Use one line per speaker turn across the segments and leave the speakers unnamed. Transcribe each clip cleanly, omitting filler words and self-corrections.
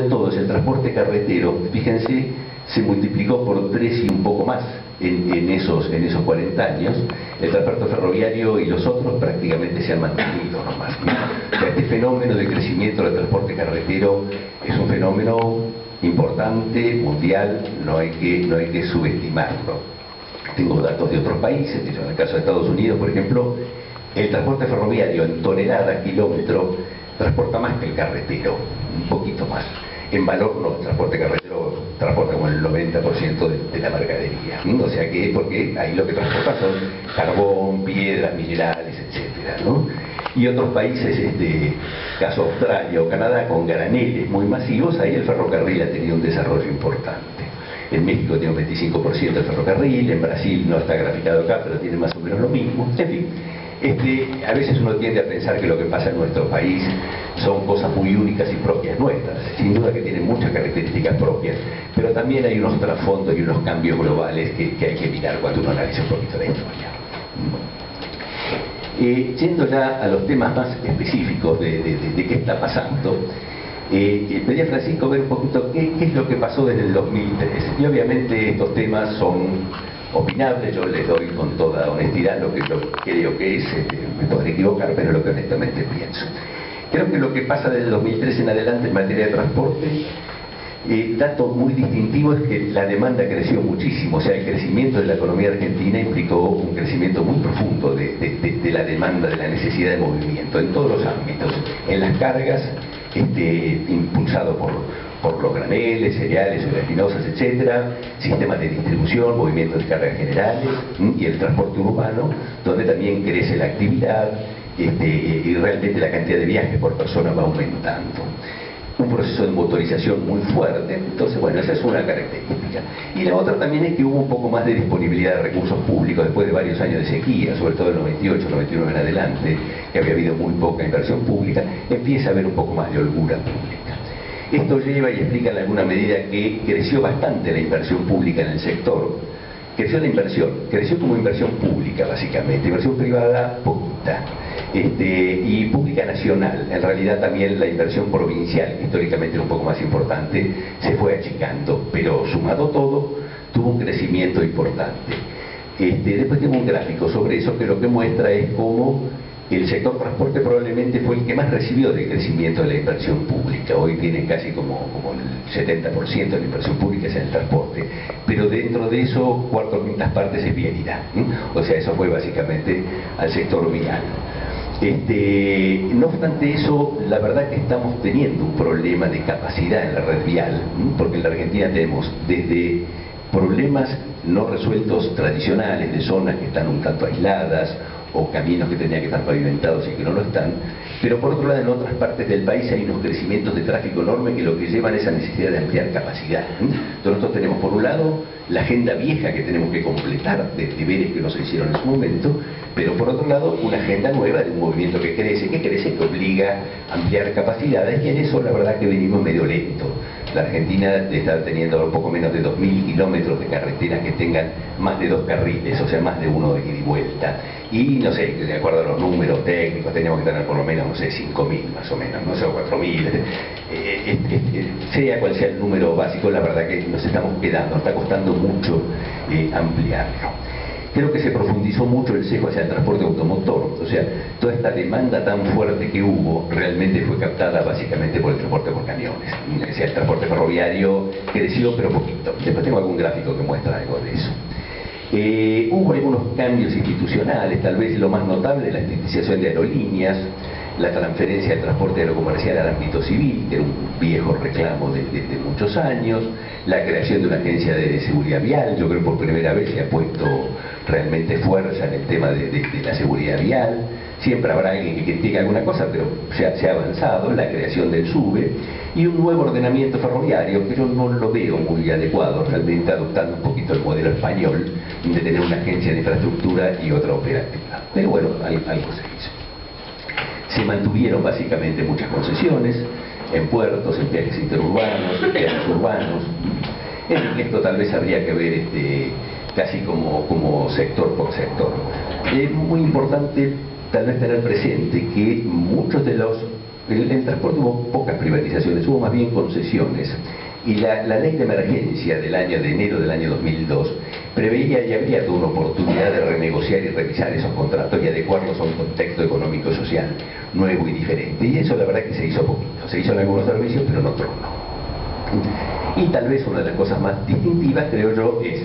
de todos, el transporte carretero, fíjense, se multiplicó por 3 y un poco más en esos 40 años. El transporte ferroviario y los otros prácticamente se han mantenido nomás. O sea, este fenómeno de crecimiento del transporte carretero es un fenómeno importante, mundial, no hay que subestimarlo. Tengo datos de otros países, en el caso de Estados Unidos, por ejemplo, el transporte ferroviario en tonelada, kilómetro, transporta más que el carretero, un poquito más. En valor no, el transporte carretero transporta como el 90% de la mercadería. O sea que, porque ahí lo que transporta son carbón, piedras, minerales, etcétera, ¿no? Y otros países, caso Australia o Canadá, con graneles muy masivos, ahí el ferrocarril ha tenido un desarrollo importante. En México tiene un 25% de ferrocarril, en Brasil no está graficado acá, pero tiene más o menos lo mismo. En fin, a veces uno tiende a pensar que lo que pasa en nuestro país son cosas muy únicas y propias nuestras. Sin duda que tienen muchas características propias, pero también hay unos trasfondos y unos cambios globales que hay que mirar cuando uno analiza un poquito la historia. Yendo ya a los temas más específicos de qué está pasando, pedí a Francisco ver un poquito qué es lo que pasó desde el 2003. Y obviamente estos temas son opinables, yo les doy con toda honestidad lo que yo creo que es, me podré equivocar, pero lo que honestamente pienso. Creo que lo que pasa desde el 2003 en adelante en materia de transporte, dato muy distintivo es que la demanda creció muchísimo. O sea, el crecimiento de la economía argentina implicó un crecimiento muy profundo de la demanda, de la necesidad de movimiento en todos los ámbitos. En las cargas, impulsado por los graneles, cereales, oleaginosas, etcétera, sistemas de distribución, movimientos de cargas generales y el transporte urbano, donde también crece la actividad y realmente la cantidad de viajes por persona va aumentando. Un proceso de motorización muy fuerte. Entonces, bueno, esa es una característica. Y la otra también es que hubo un poco más de disponibilidad de recursos públicos después de varios años de sequía, sobre todo el 98, 99 en adelante, que había habido muy poca inversión pública, empieza a haber un poco más de holgura pública. Esto lleva y explica en alguna medida que creció bastante la inversión pública en el sector. Creció la inversión, creció como inversión pública básicamente, inversión privada poquita, y pública nacional. En realidad también la inversión provincial, que históricamente era un poco más importante, se fue achicando, pero sumado todo, tuvo un crecimiento importante. Después tengo un gráfico sobre eso que lo que muestra es cómo el sector transporte probablemente fue el que más recibió del crecimiento de la inversión pública. Hoy tiene casi como el 70% de la inversión pública es en el transporte, pero dentro de eso, cuarto o quintas partes es vialidad. O sea, eso fue básicamente al sector vial. No obstante eso, la verdad que estamos teniendo un problema de capacidad en la red vial, porque en la Argentina tenemos desde problemas no resueltos tradicionales de zonas que están un tanto aisladas, o caminos que tendrían que estar pavimentados y que no lo están, pero por otro lado en otras partes del país hay unos crecimientos de tráfico enormes que lo que llevan es a necesidad de ampliar capacidad. Entonces nosotros tenemos por un lado la agenda vieja que tenemos que completar de deberes que no se hicieron en su momento, pero por otro lado una agenda nueva de un movimiento que crece, que obliga a ampliar capacidades, y en eso la verdad que venimos medio lento. La Argentina está teniendo un poco menos de 2.000 kilómetros de carreteras que tengan más de 2 carriles, o sea, más de uno de ida y vuelta. Y no sé, de acuerdo a los números técnicos, teníamos que tener por lo menos, no sé, 5.000 más o menos, no sé, o 4.000. Sea cual sea el número básico, la verdad que nos estamos quedando, está costando mucho ampliarlo. Creo que se profundizó mucho el sesgo hacia el transporte automotor, o sea, toda esta demanda tan fuerte que hubo realmente fue captada básicamente por el transporte por camiones. O sea, el transporte ferroviario creció pero poquito. Después tengo algún gráfico que muestra algo de eso. Hubo algunos cambios institucionales, tal vez lo más notable, la estatización de aerolíneas, la transferencia del transporte aerocomercial al ámbito civil, que era un viejo reclamo de muchos años, la creación de una agencia de seguridad vial. Yo creo que por primera vez se ha puesto realmente fuerza en el tema de la seguridad vial. Siempre habrá alguien que critique alguna cosa, pero se ha avanzado, la creación del SUBE y un nuevo ordenamiento ferroviario que yo no lo veo muy adecuado, realmente adoptando un poquito el modelo español de tener una agencia de infraestructura y otra operativa. Pero bueno, algo se hizo. Se mantuvieron básicamente muchas concesiones en puertos, en viajes interurbanos, en viajes urbanos. Esto tal vez habría que ver casi como sector por sector. Es muy importante tal vez tener presente que muchos de los el transporte hubo pocas privatizaciones, hubo más bien concesiones. Y la ley de emergencia del año de enero del año 2002 preveía y habría toda una oportunidad de renegociar y revisar esos contratos y adecuarlos a un contexto económico y social nuevo y diferente. Y eso la verdad que se hizo poquito. Se hizo en algunos servicios, pero en otros no. Y tal vez una de las cosas más distintivas, creo yo, es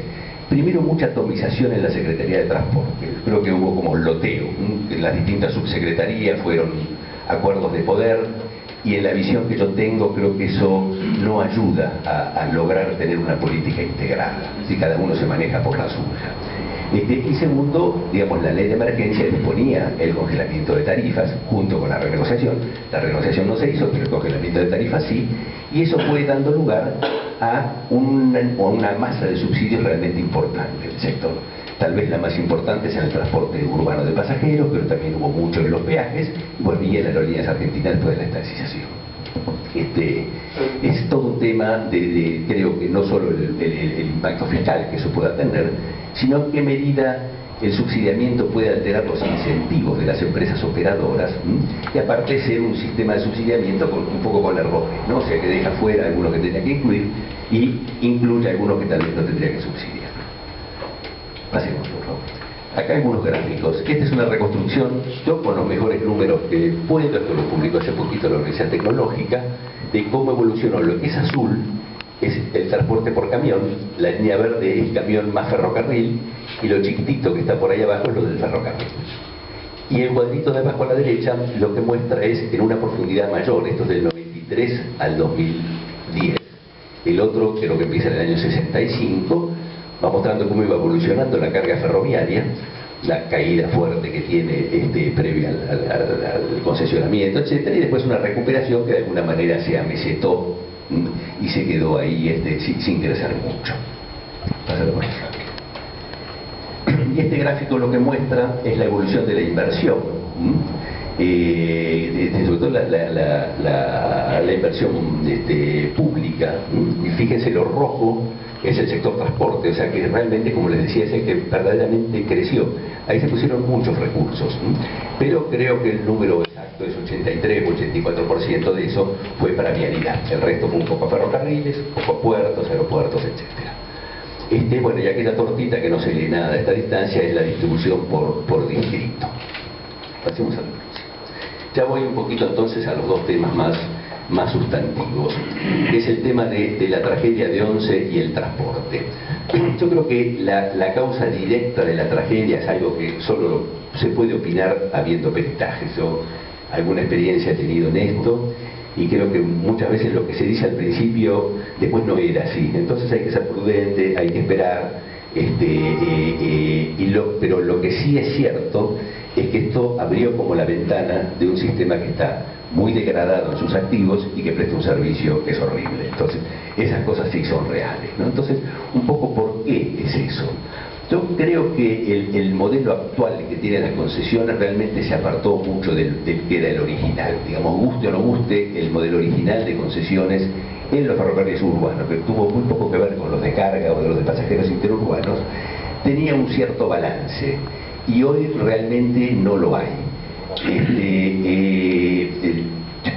primero mucha atomización en la Secretaría de Transporte. Creo que hubo como loteo. Las distintas subsecretarías fueron acuerdos de poder. Y en la visión que yo tengo, creo que eso no ayuda a lograr tener una política integrada, si cada uno se maneja por la suya. Y segundo, digamos, la ley de emergencia disponía el congelamiento de tarifas junto con la renegociación. La renegociación no se hizo, pero el congelamiento de tarifas sí, y eso fue dando lugar a una masa de subsidios realmente importante del sector. Tal vez la más importante es en el transporte urbano de pasajeros, pero también hubo mucho en los peajes, y bueno, y en las aerolíneas argentinas después de la estanciación. Es todo un tema creo que no solo el impacto fiscal que eso pueda tener, sino en qué medida el subsidiamiento puede alterar los incentivos de las empresas operadoras, y aparte ser un sistema de subsidiamiento un poco con errores, ¿no? O sea, que deja fuera algunos que tenía que incluir y incluye algunos que tal vez no tendría que subsidiar. Pasemos, por favor. Acá hay algunos gráficos. Esta es una reconstrucción, yo con los mejores números que puedo, esto lo publicó hace poquito la Universidad Tecnológica, de cómo evolucionó lo que es azul, es el transporte por camión, la línea verde es camión más ferrocarril, y lo chiquitito que está por ahí abajo es lo del ferrocarril. Y el cuadrito de abajo a la derecha lo que muestra es en una profundidad mayor, esto es del 93 al 2010. El otro creo que empieza en el año 65, va mostrando cómo iba evolucionando la carga ferroviaria, la caída fuerte que tiene previa al concesionamiento, etcétera, y después una recuperación que de alguna manera se amesetó y se quedó ahí sin crecer mucho. Pásalo por acá. Y este gráfico lo que muestra es la evolución de la inversión, sobre todo la inversión pública, y fíjense lo rojo es el sector transporte, o sea que realmente, como les decía, es el que verdaderamente creció. Ahí se pusieron muchos recursos, pero creo que el número exacto es 83 o 84% de eso fue para vialidad. El resto fue un poco a ferrocarriles, un poco a puertos, aeropuertos, etc. Bueno, y aquella tortita que no se lee nada a esta distancia es la distribución por distrito. Pasemos a la próxima. Ya voy un poquito entonces a los dos temas más sustantivos, que es el tema de la tragedia de Once y el transporte. Yo creo que la causa directa de la tragedia es algo que solo se puede opinar habiendo peritajes. Yo alguna experiencia he tenido en esto, y creo que muchas veces lo que se dice al principio después no era así. Entonces hay que ser prudente, hay que esperar, pero lo que sí es cierto es que esto abrió como la ventana de un sistema que está muy degradado en sus activos y que presta un servicio que es horrible. Entonces, esas cosas sí son reales, ¿no? Entonces, un poco ¿por qué es eso? Yo creo que el modelo actual que tiene las concesiones realmente se apartó mucho del que era el original. Digamos, guste o no guste, el modelo original de concesiones en los ferrocarriles urbanos, que tuvo muy poco que ver con los de carga o de los de pasajeros interurbanos, tenía un cierto balance, y hoy realmente no lo hay.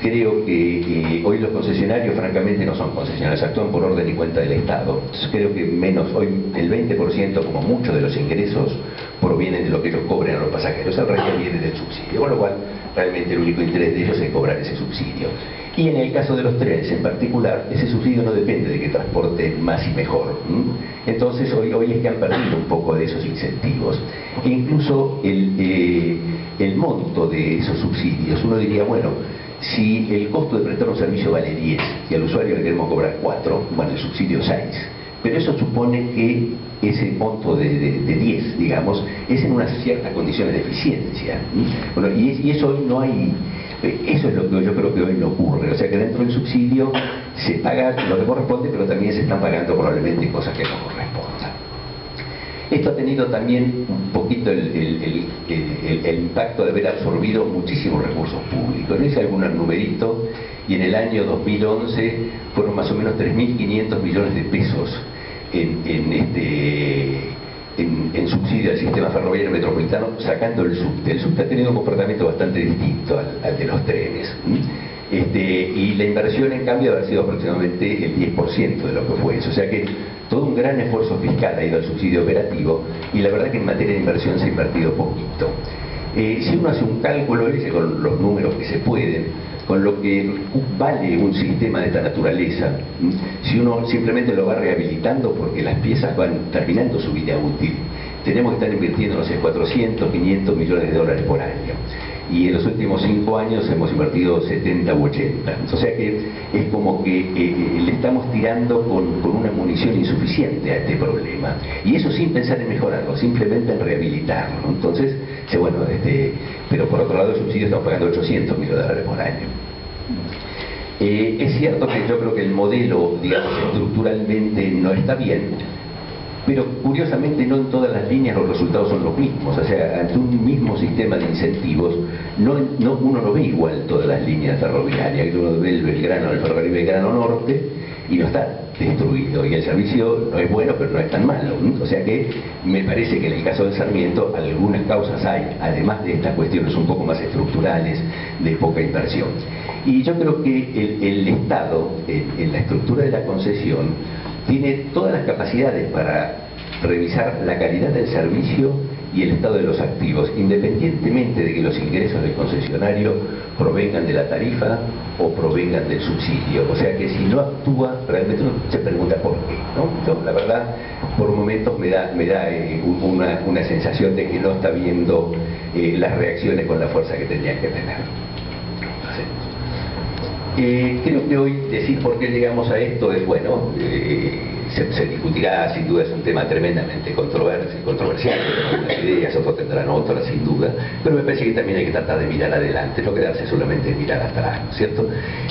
Creo que hoy los concesionarios francamente no son concesionarios, actúan por orden y cuenta del Estado. Entonces creo que hoy el 20% como mucho de los ingresos provienen de lo que ellos cobran a los pasajeros, el resto viene del subsidio, con lo cual realmente el único interés de ellos es cobrar ese subsidio. Y en el caso de los trenes en particular, ese subsidio no depende de que transporten más y mejor. Entonces hoy es que han perdido un poco de esos incentivos. E incluso el monto de esos subsidios, uno diría, bueno, si el costo de prestar un servicio vale 10 y al usuario le queremos cobrar 4, bueno, el subsidio 6. Pero eso supone que ese monto de 10, digamos, es en unas ciertas condiciones de eficiencia. Bueno, y eso hoy no hay. Eso es lo que yo creo que hoy no ocurre. O sea que dentro del subsidio se paga lo que corresponde, pero también se están pagando probablemente cosas que no correspondan. Esto ha tenido también un poquito el impacto de haber absorbido muchísimos recursos públicos. Hice algunos numeritos, y en el año 2011 fueron más o menos 3.500 millones de pesos en subsidio al sistema ferroviario metropolitano, sacando el subte. El subte ha tenido un comportamiento bastante distinto al de los trenes. Y la inversión, en cambio, ha sido aproximadamente el 10% de lo que fue eso. O sea que todo un gran esfuerzo fiscal ha ido al subsidio operativo, y la verdad que en materia de inversión se ha invertido poquito. Si uno hace un cálculo, dice, con los números que se pueden, con lo que vale un sistema de esta naturaleza, si uno simplemente lo va rehabilitando porque las piezas van terminando su vida útil, tenemos que estar invirtiendo, no sé, 400, 500 millones de dólares por año. Y en los últimos 5 años hemos invertido 70 u 80. O sea que es como que le estamos tirando con una munición insuficiente a este problema. Y eso sin pensar en mejorarlo, simplemente en rehabilitarlo. Entonces, bueno, pero por otro lado el subsidio estamos pagando 800 millones de dólares por año. Es cierto que yo creo que el modelo, digamos, estructuralmente no está bien, pero curiosamente no en todas las líneas los resultados son los mismos. O sea, ante un mismo sistema de incentivos, uno no ve igual todas las líneas ferroviarias. Uno ve el Belgrano, el ferrocarril Belgrano Norte, y no está destruido, y el servicio no es bueno, pero no es tan malo. O sea que me parece que en el caso de Sarmiento algunas causas hay, además de estas cuestiones un poco más estructurales de poca inversión. Y yo creo que el Estado, en la estructura de la concesión, tiene todas las capacidades para revisar la calidad del servicio y el estado de los activos, independientemente de que los ingresos del concesionario provengan de la tarifa o provengan del subsidio. O sea que si no actúa, realmente uno se pregunta por qué, ¿no? Yo, la verdad, por momentos me da una sensación de que no está viendo las reacciones con la fuerza que tendrían que tener. Creo que hoy decir por qué llegamos a esto es, bueno, se discutirá, sin duda es un tema tremendamente controversial, algunas ideas, otros tendrán otras, sin duda, pero me parece que también hay que tratar de mirar adelante, no quedarse solamente en mirar atrás, ¿no es cierto?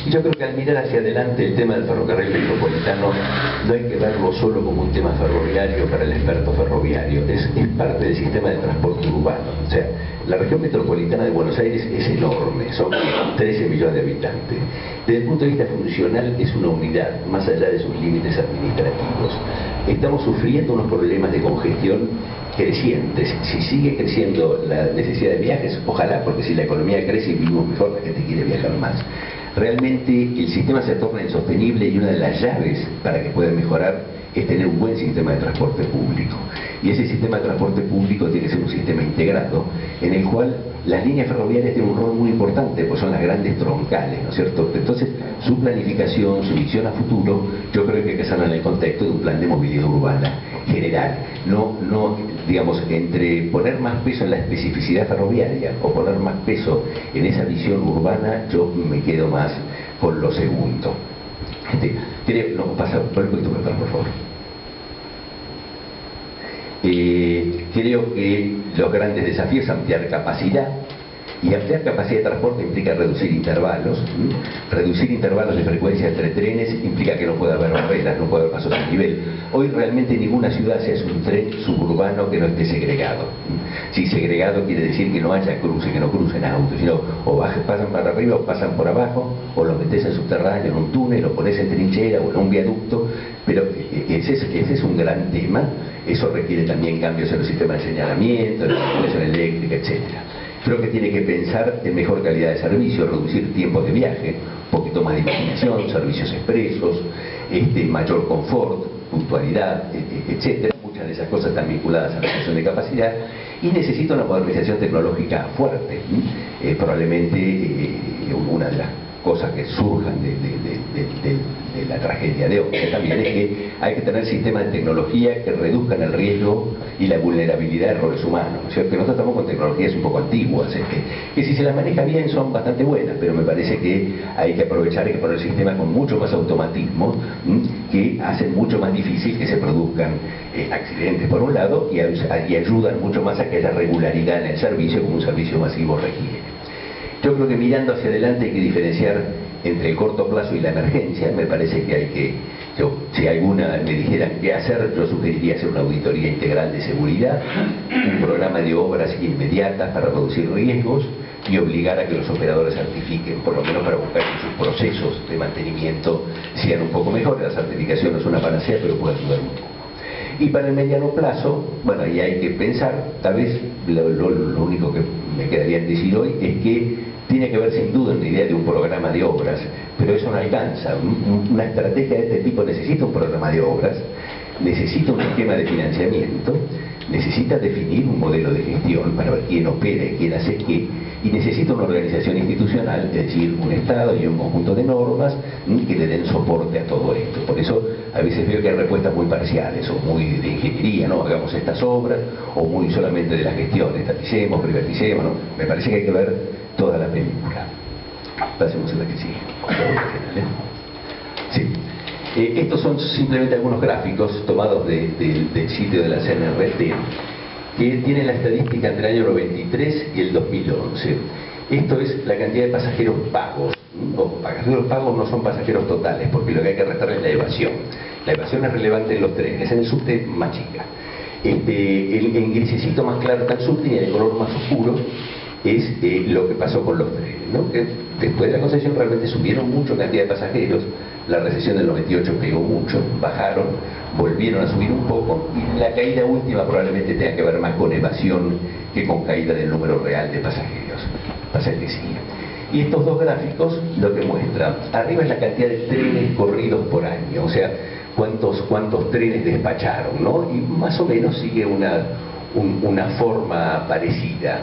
Y yo creo que al mirar hacia adelante el tema del ferrocarril metropolitano no hay que verlo solo como un tema ferroviario para el experto ferroviario, es parte del sistema de transporte urbano. O sea, la región metropolitana de Buenos Aires es enorme, son 13 millones de habitantes. Desde el punto de vista funcional es una unidad, más allá de sus límites administrativos. Estamos sufriendo unos problemas de congestión crecientes. Si sigue creciendo la necesidad de viajes, ojalá, porque si la economía crece y vivimos mejor, la gente quiere viajar más. Realmente el sistema se torna insostenible, y una de las llaves para que pueda mejorar es tener un buen sistema de transporte público. Y ese sistema de transporte público tiene que ser un sistema integrado, en el cual las líneas ferroviarias tienen un rol muy importante, pues son las grandes troncales, ¿no es cierto? Entonces, su planificación, su visión a futuro, yo creo que hay que hacerla en el contexto de un plan de movilidad urbana general. No, digamos, entre poner más peso en la especificidad ferroviaria o poner más peso en esa visión urbana, yo me quedo más con lo segundo. Pasa por un poquito para atrás, por favor. Creo que los grandes desafíos son ampliar capacidad, y ampliar capacidad de transporte implica reducir intervalos. Reducir intervalos de frecuencia entre trenes implica que no puede haber barreras, no puede haber pasos a nivel. Hoy realmente ninguna ciudad se hace un tren suburbano que no esté segregado. Si segregado quiere decir que no haya cruce, que no crucen autos, sino o pasan para arriba o pasan por abajo, o lo metes en subterráneo, en un túnel, lo pones en trinchera o en un viaducto. Pero ese es un gran tema. Eso requiere también cambios en los sistemas de señalamiento, en la circulación eléctrica, etcétera. Creo que tiene que pensar en mejor calidad de servicio, reducir tiempos de viaje, un poquito más de imaginación, servicios expresos, mayor confort, puntualidad, etcétera. Muchas de esas cosas están vinculadas a la reducción de capacidad, y necesita una modernización tecnológica fuerte. Probablemente una de las cosas que surjan de la tragedia de hoy también es que hay que tener sistemas de tecnología que reduzcan el riesgo y la vulnerabilidad de errores humanos. O sea, que nosotros estamos con tecnologías un poco antiguas, que si se las maneja bien son bastante buenas, pero me parece que hay que aprovechar y que poner sistemas con mucho más automatismo, que hacen mucho más difícil que se produzcan accidentes por un lado, y ayudan mucho más a que haya regularidad en el servicio, como un servicio masivo requiere. Yo creo que mirando hacia adelante hay que diferenciar entre el corto plazo y la emergencia. Me parece que hay que, si alguna me dijeran qué hacer, yo sugeriría hacer una auditoría integral de seguridad, un programa de obras inmediatas para reducir riesgos y obligar a que los operadores certifiquen, por lo menos para buscar que sus procesos de mantenimiento sean un poco mejores. La certificación no es una panacea, pero puede ayudar un poco. Y para el mediano plazo, bueno, ahí hay que pensar, tal vez lo único que me quedaría en decir hoy es que tiene que ver sin duda en la idea de un programa de obras, pero eso no alcanza. Una estrategia de este tipo necesita un programa de obras, necesita un esquema de financiamiento, necesita definir un modelo de gestión para ver quién opera y quién hace qué, y necesita una organización institucional, es decir, un Estado y un conjunto de normas que le den soporte a todo esto. Por eso a veces veo que hay respuestas muy parciales o muy de ingeniería, ¿no? Hagamos estas obras, o muy solamente de la gestión, estaticemos, privaticemos, ¿no? Me parece que hay que ver toda la película. Pasemos a la que sigue. Sí. Estos son simplemente algunos gráficos tomados del sitio de la CNRT, que tienen la estadística entre el año 93 y el 2011. Esto es la cantidad de pasajeros pagos. Los pasajeros pagos no son pasajeros totales, porque lo que hay que restar es la evasión. La evasión es relevante en los trenes, en el subte más chica. En grisecito más claro está el subte y en el color más oscuro es lo que pasó con los trenes, ¿no? Que después de la concesión realmente subieron mucho cantidad de pasajeros, la recesión del 98 pegó mucho, bajaron, volvieron a subir un poco, y la caída última probablemente tenga que ver más con evasión que con caída del número real de pasajeros. Pasa el que sigue. Y estos dos gráficos lo que muestran, arriba es la cantidad de trenes corridos por año, o sea, cuántos trenes despacharon, ¿no? Y más o menos sigue una forma parecida.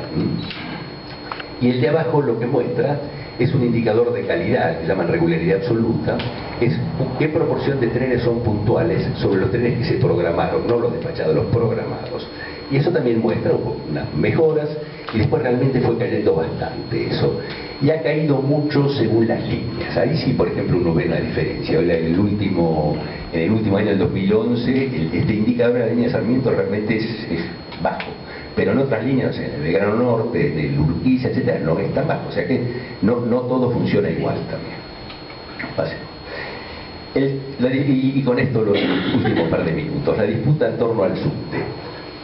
Y el de abajo lo que muestra es un indicador de calidad, que llaman regularidad absoluta, es qué proporción de trenes son puntuales sobre los trenes que se programaron, no los despachados, los programados. Y eso también muestra unas mejoras, y después realmente fue cayendo bastante eso. Y ha caído mucho según las líneas. Ahí sí, por ejemplo, uno ve una diferencia. En el último año, del 2011, este indicador de la línea de Sarmiento realmente es bajo. Pero en otras líneas, en el Belgrano Norte, en el Urquiza, etcétera, no es tan bajo. O sea que no todo funciona igual también. Pasemos. Y con esto los últimos par de minutos. La disputa en torno al subte.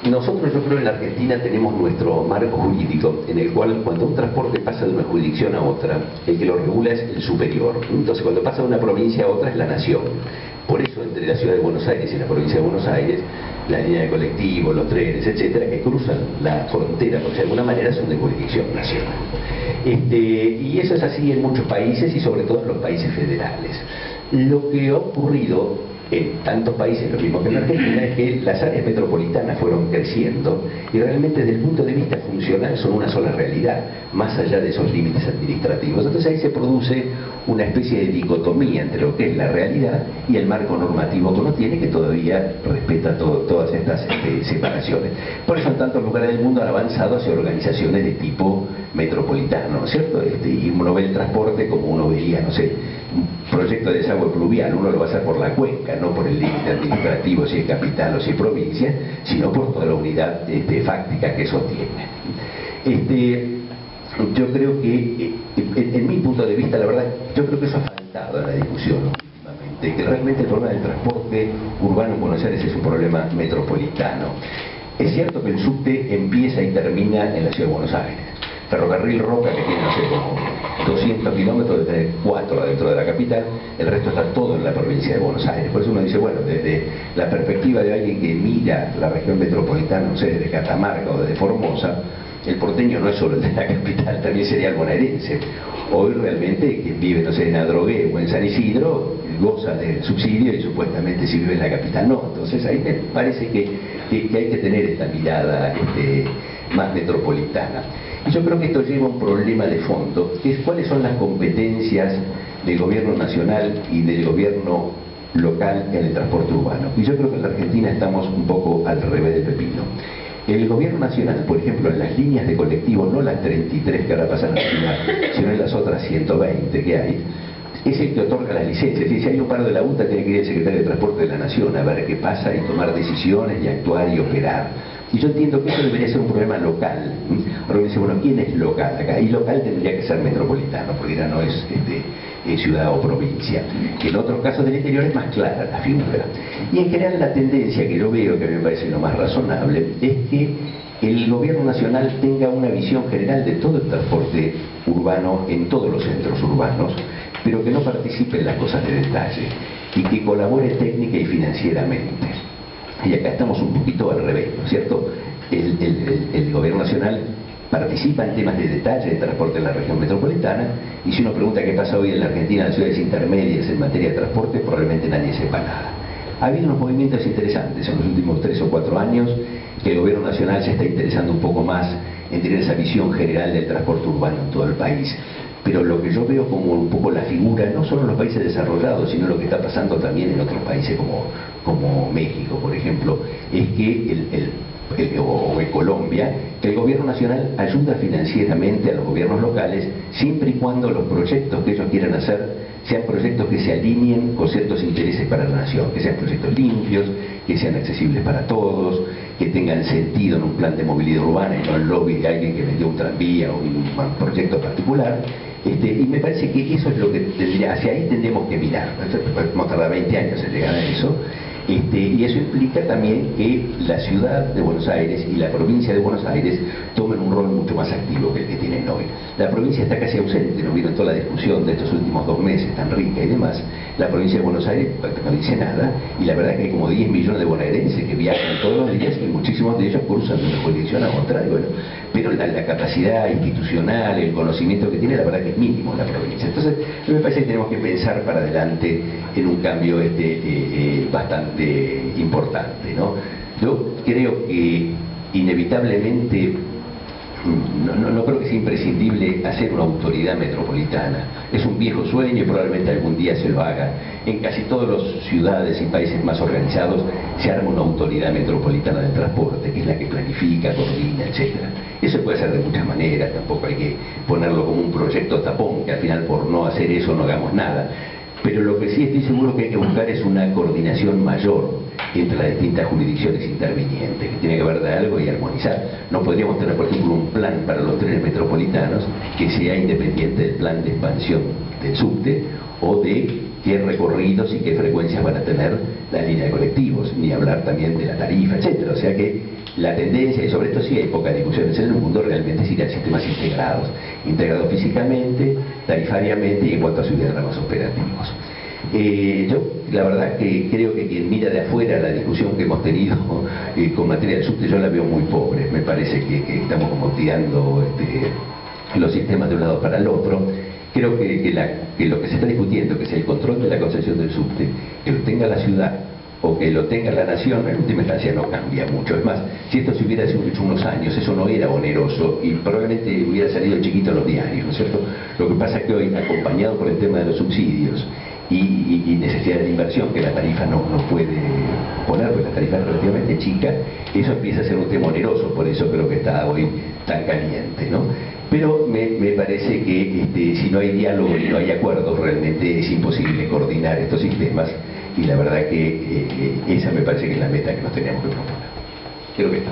Nosotros, yo creo, en la Argentina tenemos nuestro marco jurídico en el cual cuando un transporte pasa de una jurisdicción a otra, el que lo regula es el superior. Entonces, cuando pasa de una provincia a otra es la nación. Por eso, entre la ciudad de Buenos Aires y la provincia de Buenos Aires, la línea de colectivos, los trenes, etcétera, que cruzan la frontera, porque de alguna manera son de jurisdicción nacional. Y eso es así en muchos países y sobre todo en los países federales. Lo que ha ocurrido en tantos países, lo mismo que en Argentina, es que las áreas metropolitanas fueron creciendo y realmente desde el punto de vista funcional son una sola realidad, más allá de esos límites administrativos. Entonces ahí se produce una especie de dicotomía entre lo que es la realidad y el marco normativo que uno tiene, que todavía respeta todas estas separaciones. Por eso en tantos lugares del mundo han avanzado hacia organizaciones de tipo metropolitano, ¿no es cierto? Y uno ve el transporte como uno vería, no sé, un proyecto de desagüe pluvial, uno lo va a hacer por la cuenca, no por el límite administrativo, si es capital o si es provincia, sino por toda la unidad fáctica que eso tiene. Yo creo que, en mi punto de vista, la verdad, yo creo que eso ha faltado en la discusión últimamente, que realmente el problema del transporte urbano en Buenos Aires es un problema metropolitano. Es cierto que el subte empieza y termina en la ciudad de Buenos Aires. Ferrocarril Roca, que tiene, no sé, como 200 kilómetros, de tener 4 dentro de la capital, el resto está todo en la provincia de Buenos Aires. Por eso uno dice, bueno, desde la perspectiva de alguien que mira la región metropolitana, no sé, desde Catamarca o desde Formosa, el porteño no es solo el de la capital, también sería el bonaerense. Hoy realmente quien vive, no sé, en Adrogué o en San Isidro, goza del subsidio y supuestamente si vive en la capital no. Entonces ahí me parece que hay que tener esta mirada más metropolitana. Y yo creo que esto lleva a un problema de fondo, que es cuáles son las competencias del gobierno nacional y del gobierno local en el transporte urbano. Y yo creo que en la Argentina estamos un poco al revés del pepino. El gobierno nacional, por ejemplo, en las líneas de colectivos, no las 33 que ahora pasan a final, sino en las otras 120 que hay, es el que otorga las licencias. Y si hay un paro de la UTA, tiene que ir el secretario de Transporte de la Nación a ver qué pasa y tomar decisiones y actuar y operar. Y yo entiendo que eso debería ser un problema local. Ahora uno dice, bueno, ¿quién es local acá? Y local tendría que ser metropolitano, porque ya no es ciudad o provincia. En otros casos del interior es más clara la figura. Y en general la tendencia que yo veo, que a mí me parece lo más razonable, es que el gobierno nacional tenga una visión general de todo el transporte urbano en todos los centros urbanos, pero que no participe en las cosas de detalle y que colabore técnica y financieramente. Y acá estamos un poquito al revés, ¿no es cierto? El gobierno nacional participa en temas de detalle de transporte en la región metropolitana, y si uno pregunta qué pasa hoy en la Argentina, en las ciudades intermedias en materia de transporte, probablemente nadie sepa nada. Ha habido unos movimientos interesantes en los últimos 3 o 4 años, que el gobierno nacional se está interesando un poco más en tener esa visión general del transporte urbano en todo el país. Pero lo que yo veo como un poco la figura, no solo en los países desarrollados, sino lo que está pasando también en otros países como México, por ejemplo, es que o en Colombia, que el gobierno nacional ayuda financieramente a los gobiernos locales siempre y cuando los proyectos que ellos quieran hacer sean proyectos que se alineen con ciertos intereses para la nación, que sean proyectos limpios, que sean accesibles para todos, que tengan sentido en un plan de movilidad urbana y no el lobby de alguien que vendió un tranvía o un proyecto particular. Y me parece que eso es lo que hacia ahí tendremos que mirar. Vamos a tardar 20 años en llegar a eso. Y eso implica también que la ciudad de Buenos Aires y la provincia de Buenos Aires tomen un rol mucho más activo que el que tienen hoy. La provincia está casi ausente, no vieron toda la discusión de estos últimos 2 meses tan rica y demás. La provincia de Buenos Aires no dice nada, y la verdad es que hay como 10 millones de bonaerenses que viajan todos los días y muchísimos de ellos cruzan de una jurisdicción a otra, y bueno, pero la capacidad institucional, el conocimiento que tiene, la verdad que es mínimo en la provincia. Entonces, me parece que tenemos que pensar para adelante en un cambio bastante importante, ¿no? Yo creo que inevitablemente no creo que sea imprescindible hacer una autoridad metropolitana. Es un viejo sueño y probablemente algún día se lo haga. En casi todas las ciudades y países más organizados se arma una autoridad metropolitana del transporte, que es la que planifica, coordina, etc. Eso puede ser de muchas maneras, tampoco hay que ponerlo como un proyecto tapón, que al final por no hacer eso no hagamos nada. Pero lo que sí estoy seguro que hay que buscar es una coordinación mayor entre las distintas jurisdicciones intervinientes, que tiene que ver de algo y armonizar. No podríamos tener, por ejemplo, un plan para los trenes metropolitanos que sea independiente del plan de expansión del subte o de qué recorridos y qué frecuencias van a tener la línea de colectivos, ni hablar también de la tarifa, etcétera. O sea que la tendencia, y sobre esto sí hay pocas discusiones en el mundo, realmente es ir a sistemas integrados físicamente, tarifariamente y en cuanto a sus diagramas operativos. Yo la verdad que creo que quien mira de afuera la discusión que hemos tenido con materia del subte, yo la veo muy pobre. Me parece que estamos como tirando los sistemas de un lado para el otro. Creo que lo que se está discutiendo, que es el control de la concesión del subte, que lo tenga la ciudad o que lo tenga la nación, en última instancia no cambia mucho. Es más, si esto se hubiera hecho unos años, eso no era oneroso y probablemente hubiera salido chiquito en los diarios, ¿no es cierto? Lo que pasa es que hoy, acompañado por el tema de los subsidios y necesidad de inversión que la tarifa no puede poner, porque la tarifa es relativamente chica, eso empieza a ser un tema oneroso, por eso creo que está hoy tan caliente, ¿no? Pero me parece que si no hay diálogo y no hay acuerdos, realmente es imposible coordinar estos sistemas, y la verdad que esa me parece que es la meta que nos teníamos que proponer. Creo que está.